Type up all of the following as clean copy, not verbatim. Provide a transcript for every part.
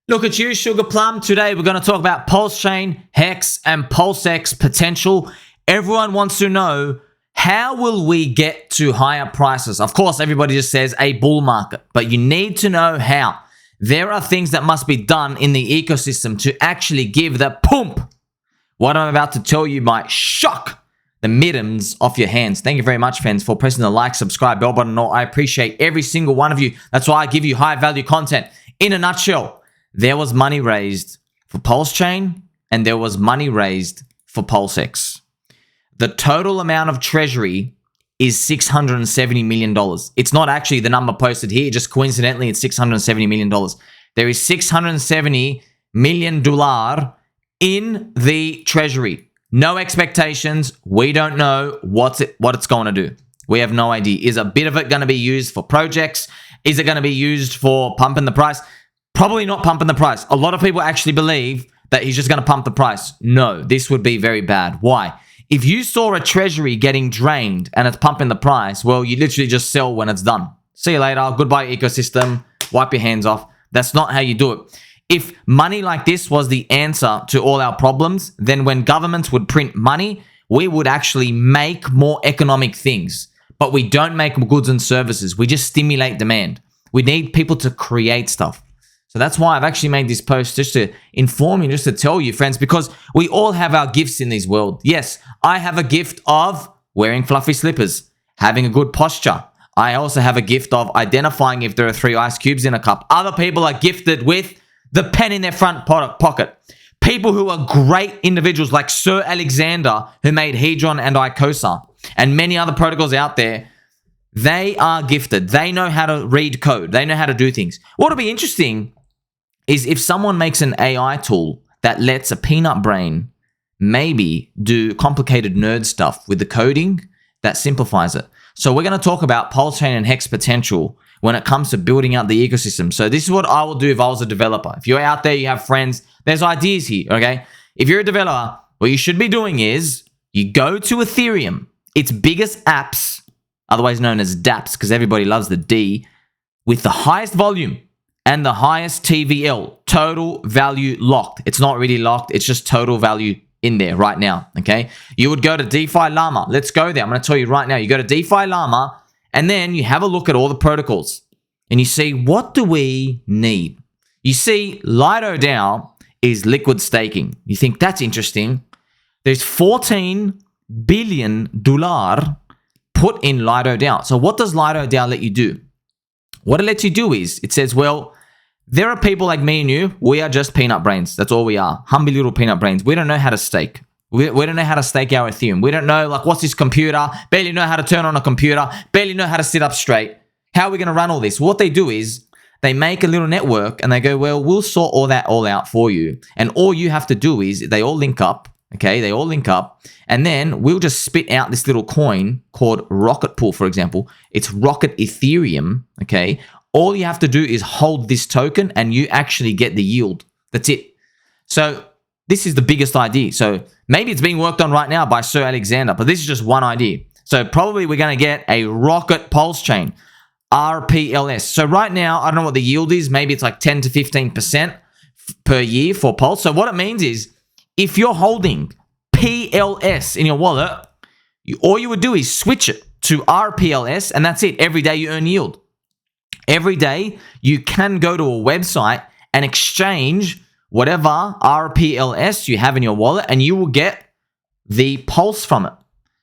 Look at you, Sugar Plum. Today we're going to talk about PulseChain, Hex, and PulseX potential. Everyone wants to know, how will we get to higher prices? Of course, everybody just says a bull market, but you need to know how. There are things that must be done in the ecosystem to actually give the pump. What I'm about to tell you might shock the middems off your hands. Thank you very much, fans, for pressing the like, subscribe, bell button. I appreciate every single one of you. That's why I give you high value content. In a nutshell, there was money raised for PulseChain and there was money raised for PulseX. The total amount of Treasury is $670 million. It's not actually the number posted here, just coincidentally, it's $670 million. There is $670 million in the Treasury. No expectations. We don't know what it's going to do. We have no idea. Is a bit of it going to be used for projects? Is it going to be used for pumping the price? Probably not pumping the price. A lot of people actually believe that he's just going to pump the price. No, this would be very bad. Why? If you saw a Treasury getting drained and it's pumping the price, well, you literally just sell when it's done. See you later. Goodbye, ecosystem. Wipe your hands off. That's not how you do it. If money like this was the answer to all our problems, then when governments would print money, we would actually make more economic things. But we don't make goods and services. We just stimulate demand. We need people to create stuff. So that's why I've actually made this post, just to inform you, just to tell you, friends, because we all have our gifts in this world. Yes, I have a gift of wearing fluffy slippers, having a good posture. I also have a gift of identifying if there are 3 ice cubes in a cup. Other people are gifted with the pen in their front pocket. People who are great individuals like Sir Alexander, who made Hedron and Icosa, and many other protocols out there, they are gifted. They know how to read code. They know how to do things. What'll be interesting is if someone makes an AI tool that lets a peanut brain maybe do complicated nerd stuff with the coding that simplifies it. So we're going to talk about PulseChain and Hex potential when it comes to building out the ecosystem. So this is what I will do if I was a developer. If you're out there, you have friends, there's ideas here, okay? If you're a developer, what you should be doing is you go to Ethereum, its biggest apps, otherwise known as dApps, because everybody loves the D, with the highest volume and the highest TVL, total value locked. It's not really locked. It's just total value in there right now, okay? You would go to DeFi Llama. Let's go there. I'm going to tell you right now. You go to DeFi Llama, and then you have a look at all the protocols, and you see, what do we need? You see, Lido DAO is liquid staking. You think that's interesting. There's $14 billion put in Lido DAO. So what does Lido DAO let you do? What it lets you do is, it says, well, there are people like me and you. We are just peanut brains. That's all we are. Humble little peanut brains. We don't know how to stake. We don't know how to stake our Ethereum. We don't know, like, what's this computer? Barely know how to turn on a computer. Barely know how to sit up straight. How are we going to run all this? What they do is they make a little network and they go, well, we'll sort all that all out for you. And all you have to do is they all link up. Okay, they all link up, and then we'll just spit out this little coin called Rocket Pool, for example. It's Rocket Ethereum, okay? All you have to do is hold this token, and you actually get the yield. That's it. So this is the biggest idea. So maybe it's being worked on right now by Sir Alexander, but this is just one idea. So probably we're going to get a Rocket PulseChain, RPLS. So right now, I don't know what the yield is. Maybe it's like 10 to 15% per year for Pulse. So what it means is, if you're holding PLS in your wallet, all you would do is switch it to RPLS, and that's it. Every day you earn yield. Every day you can go to a website and exchange whatever RPLS you have in your wallet, and you will get the pulse from it.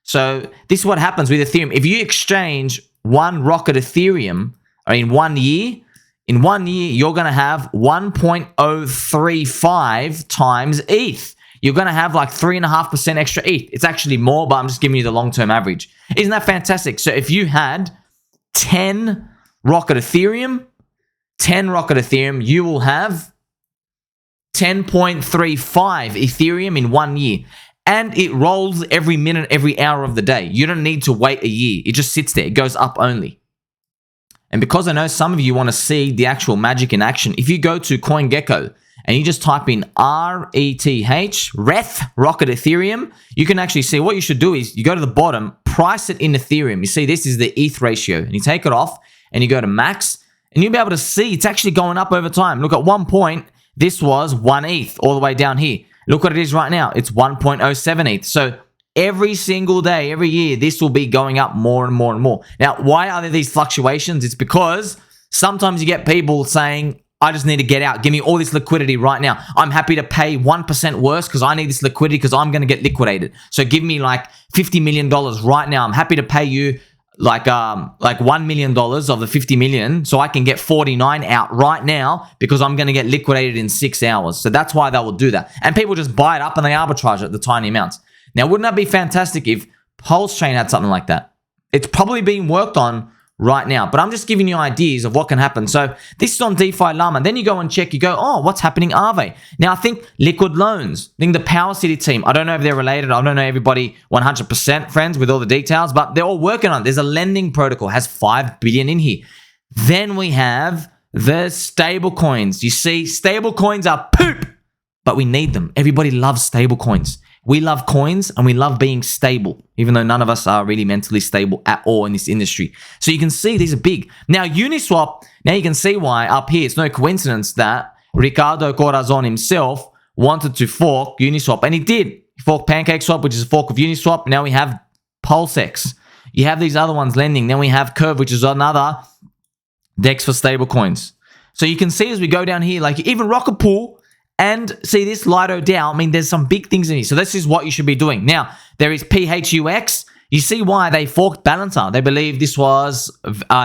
So this is what happens with Ethereum. If you exchange one Rocket Ethereum in 1 year, in 1 year, you're going to have 1.035 times ETH. You're going to have like 3.5% extra ETH. It's actually more, but I'm just giving you the long-term average. Isn't that fantastic? So if you had 10 Rocket Ethereum, you will have 10.35 Ethereum in 1 year. And it rolls every minute, every hour of the day. You don't need to wait a year. It just sits there. It goes up only. And because I know some of you want to see the actual magic in action, if you go to CoinGecko, and you just type in rETH, Rocket Ethereum, you can actually see what you should do is you go to the bottom, price it in Ethereum. You see this is the ETH ratio, and you take it off and you go to max, and you'll be able to see it's actually going up over time. Look, at one point, This was 1 ETH all the way down here. Look what it is right now. It's 1.07 ETH. So every single day, every year, this will be going up more and more and more. Now, why are there these fluctuations? It's because sometimes you get people saying, I just need to get out. Give me all this liquidity right now. I'm happy to pay 1% worse because I need this liquidity because I'm going to get liquidated. So give me like $50 million right now. I'm happy to pay you like $1 million of the 50 million so I can get 49 out right now because I'm going to get liquidated in 6 hours. So that's why they will do that. And people just buy it up and they arbitrage it, the tiny amounts. Now, wouldn't that be fantastic if PulseChain had something like that? It's probably being worked on right now, but I'm just giving you ideas of what can happen. So this is on DeFi Llama. Then you go and check, you go, oh, what's happening, Aave? Now, I think Liquid Loans, I think the Power City team, I don't know if they're related. I don't know everybody 100% friends with all the details, but they're all working on it. There's a lending protocol, has 5 billion in here. Then we have the stablecoins. You see, stablecoins are poop, but we need them. Everybody loves stablecoins. We love coins and we love being stable, even though none of us are really mentally stable at all in this industry. So you can see these are big. Now, Uniswap, now you can see why up here, it's no coincidence that Ricardo Corazon himself wanted to fork Uniswap, and he did. He forked PancakeSwap, which is a fork of Uniswap. Now we have PulseX. You have these other ones lending. Then we have Curve, which is another DEX for stablecoins. So you can see as we go down here, like even Rocket Pool, and see this Lido DAO, I mean, there's some big things in here. So this is what you should be doing. Now, there is PHUX. You see why they forked Balancer. They believe this was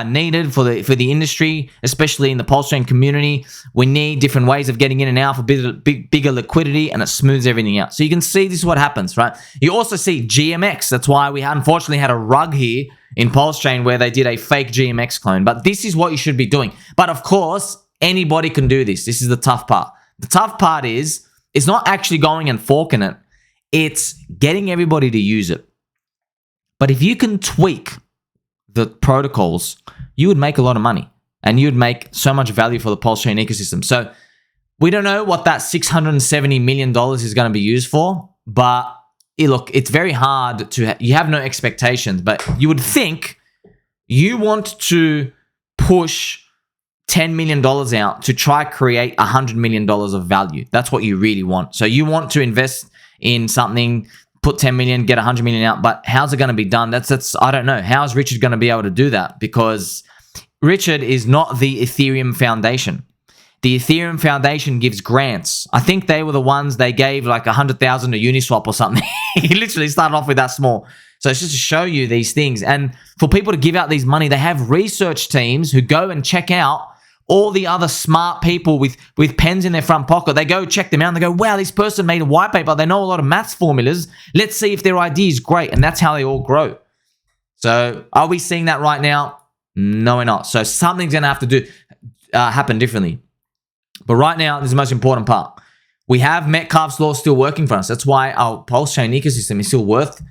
needed for the industry, especially in the PulseChain community. We need different ways of getting in and out for bigger liquidity, and it smooths everything out. So you can see this is what happens, right? You also see GMX. That's why we unfortunately had a rug here in PulseChain where they did a fake GMX clone. But this is what you should be doing. But of course, anybody can do this. This is the tough part. The tough part is, it's not actually going and forking it. It's getting everybody to use it. But if you can tweak the protocols, you would make a lot of money. And you would make so much value for the PulseChain ecosystem. So we don't know what that $670 million is going to be used for. But look, it's very hard to... You have no expectations. But you would think you want to push $10 million out to try create $100 million of value. That's what you really want. So you want to invest in something, put 10 million, get 100 million out, but how's it going to be done? That's I don't know. How's Richard going to be able to do that? Because Richard is not the Ethereum Foundation. The Ethereum Foundation gives grants. I think they were the ones they gave like 100,000 to Uniswap or something. He literally started off with that small. So it's just to show you these things. And for people to give out these money, they have research teams who go and check out all the other smart people with pens in their front pocket. They go check them out and they go, wow, this person made a white paper. They know a lot of maths formulas. Let's see if their idea is great. And that's how they all grow. So are we seeing that right now? No, we're not. So something's going to have to happen differently. But right now, this is the most important part. We have Metcalfe's law still working for us. That's why our PulseChain ecosystem is still worth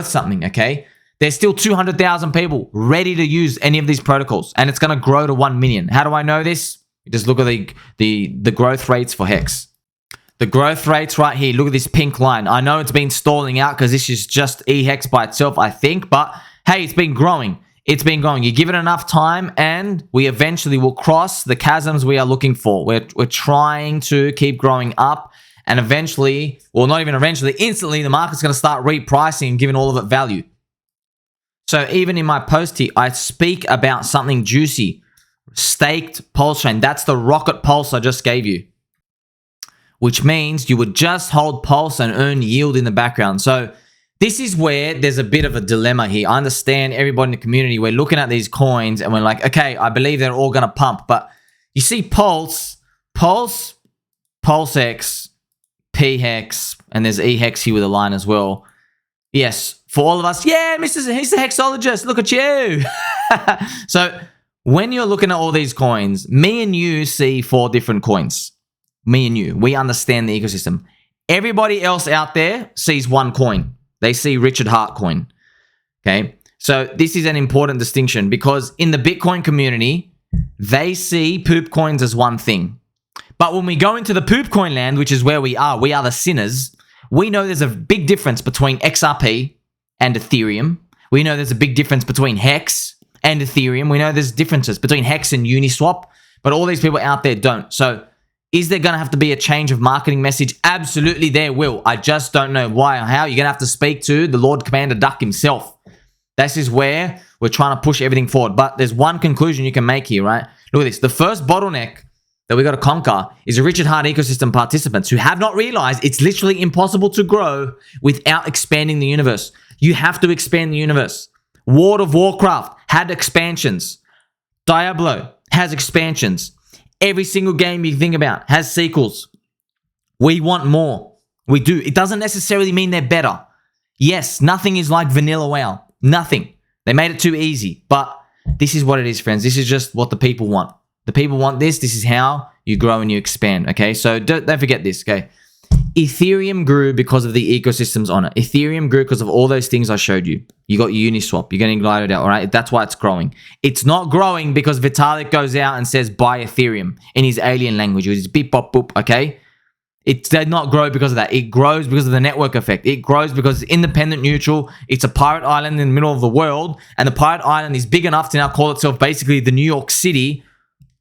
something, okay? There's still 200,000 people ready to use any of these protocols, and it's going to grow to 1 million. How do I know this? Just look at the growth rates for Hex. The growth rates right here, look at this pink line. I know it's been stalling out because this is just eHex by itself, I think, but hey, it's been growing. It's been growing. You give it enough time, and we eventually will cross the chasms we are looking for. We're trying to keep growing up, and eventually, well, not even eventually, instantly, the market's going to start repricing and giving all of it value. So even in my post here, I speak about something juicy. Staked PulseChain. That's the rocket pulse I just gave you. Which means you would just hold pulse and earn yield in the background. So this is where there's a bit of a dilemma here. I understand everybody in the community, we're looking at these coins and we're like, okay, I believe they're all going to pump. But you see PulseX, PHEX, and there's eHex here with a line as well. Yes, for all of us, yeah, he's the hexologist, look at you. So when you're looking at all these coins, me and you see 4 different coins. Me and you, we understand the ecosystem. Everybody else out there sees one coin. They see Richard Hart coin. Okay, so this is an important distinction because in the Bitcoin community, they see poop coins as one thing. But when we go into the poop coin land, which is where we are the sinners, we know there's a big difference between XRP and Ethereum. We know there's a big difference between Hex and Ethereum. We know there's differences between Hex and Uniswap, but all these people out there don't. So Is there going to have to be a change of marketing message? Absolutely there will. I just don't know why or how. You're going to have to speak to the Lord Commander Duck himself. This is where we're trying to push everything forward. But there's one conclusion you can make here, right? Look at this. The first bottleneck that we got to conquer is the Richard Heart ecosystem participants who have not realized it's literally impossible to grow without expanding the universe. You have to expand the universe. World of Warcraft had expansions. Diablo has expansions. Every single game you think about has sequels. We want more. We do. It doesn't necessarily mean they're better. Yes, nothing is like Vanilla WoW. Nothing. They made it too easy. But this is what it is, friends. This is just what the people want. The people want this. This is how you grow and you expand, okay? So don't forget this, okay? Ethereum grew because of the ecosystems on it. Ethereum grew because of all those things I showed you. You got your Uniswap. You're getting glided out, all right? That's why it's growing. It's not growing because Vitalik goes out and says, buy Ethereum in his alien language. It's beep, bop, boop, okay? It did not grow because of that. It grows because of the network effect. It grows because it's independent, neutral. It's a pirate island in the middle of the world. And the pirate island is big enough to now call itself basically the New York City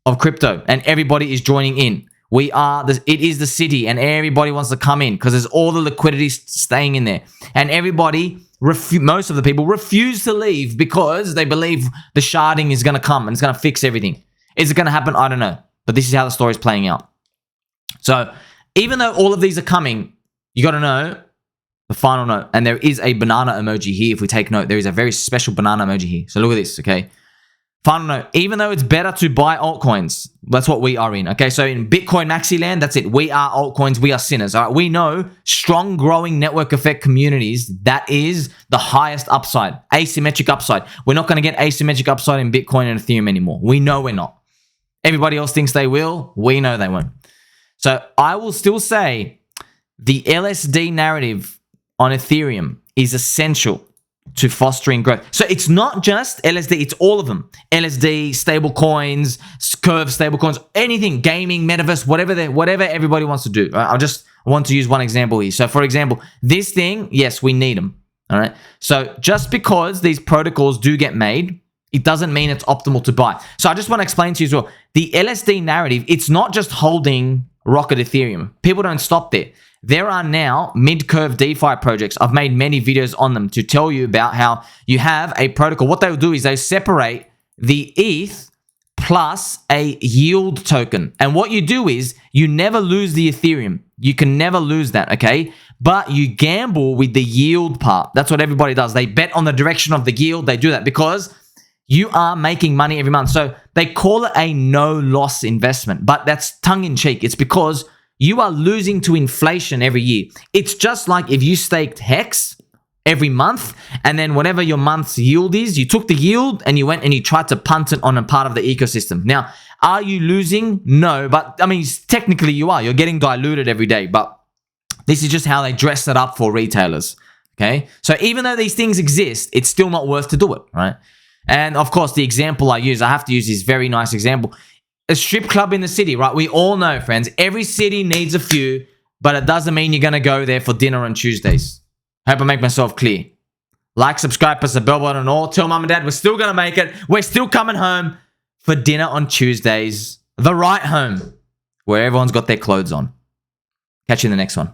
of crypto. And everybody is joining in. It is the city and everybody wants to come in because there's all the liquidity staying in there. And everybody, most of the people refuse to leave because they believe the sharding is going to come and it's going to fix everything. Is it going to happen? I don't know. But this is how the story is playing out. So even though all of these are coming, you got to know the final note. And there is a banana emoji here. If we take note, there is a very special banana emoji here. So look at this, okay? Final note, even though it's better to buy altcoins, that's what we are in, okay? So in Bitcoin maxi land, that's it. We are altcoins, we are sinners, all right? We know strong growing network effect communities, that is the highest upside, asymmetric upside. We're not going to get asymmetric upside in Bitcoin and Ethereum anymore. We know we're not. Everybody else thinks they will. We know they won't. So I will still say the LSD narrative on Ethereum is essential to fostering growth. So it's not just LSD, it's all of them. LSD, stablecoins, curve stablecoins, anything, gaming, metaverse, whatever everybody wants to do. Right? I just want to use one example here. So for example, this thing, yes, we need them. All right. So just because these protocols do get made, it doesn't mean it's optimal to buy. So I just want to explain to you as well, the LSD narrative, it's not just holding Rocket Ethereum. People don't stop there. There are now MidCurve DeFi projects. I've made many videos on them to tell you about how you have a protocol. What they will do is they separate the ETH plus a yield token. And what you do is you never lose the Ethereum. You can never lose that, okay? But you gamble with the yield part. That's what everybody does. They bet on the direction of the yield. They do that because you are making money every month. So they call it a no-loss investment, but that's tongue-in-cheek. It's because you are losing to inflation every year. It's just like if you staked Hex every month and then whatever your month's yield is, you took the yield and you went and you tried to punt it on a part of the ecosystem. Now, are you losing? No, but I mean, technically you are. You're getting diluted every day, but this is just how they dress it up for retailers, okay? So even though these things exist, it's still not worth to do it, right? And of course, the example I have to use this very nice example. A strip club in the city, right? We all know, friends, every city needs a few, but it doesn't mean you're going to go there for dinner on Tuesdays. Hope I make myself clear. Like, subscribe, press the bell button and all. Tell mum and dad we're still going to make it. We're still coming home for dinner on Tuesdays. The right home, where everyone's got their clothes on. Catch you in the next one.